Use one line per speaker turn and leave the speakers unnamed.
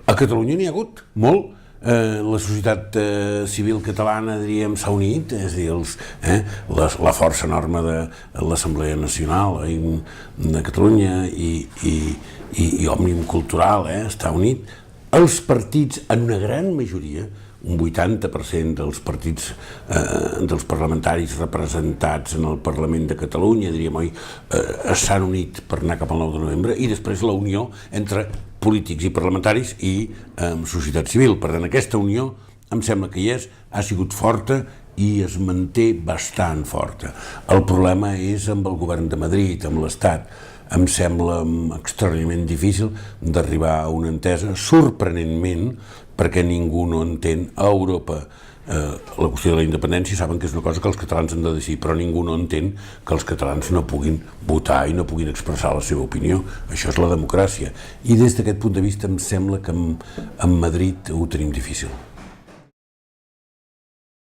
A Catalunya n'hi ha hagut molt. La societat civil catalana, diríem, s'ha unit, és a dir, la força enorme de l'Assemblea Nacional de Catalunya i Òmnium Cultural està unit. Els partits, en una gran majoria, un 80% dels partits dels parlamentaris representats en el Parlament de Catalunya, diríem, s'han unit per anar cap al 9 de novembre, i després la unió entre polítics i parlamentaris i societat civil. Per tant, aquesta unió em sembla que ha sigut forta i es manté bastant forta. El problema és amb el govern de Madrid, amb l'Estat. Em sembla extraordinàriament difícil d'arribar a una entesa, sorprenentment, perquè ningú no entén a Europa la qüestió de la independència. Saben que és una cosa que els catalans han de decidir, però ningú no entén que els catalans no puguin votar i no puguin expressar la seva opinió. Això és la democràcia. I des d'aquest punt de vista em sembla que amb Madrid ho tenim difícil.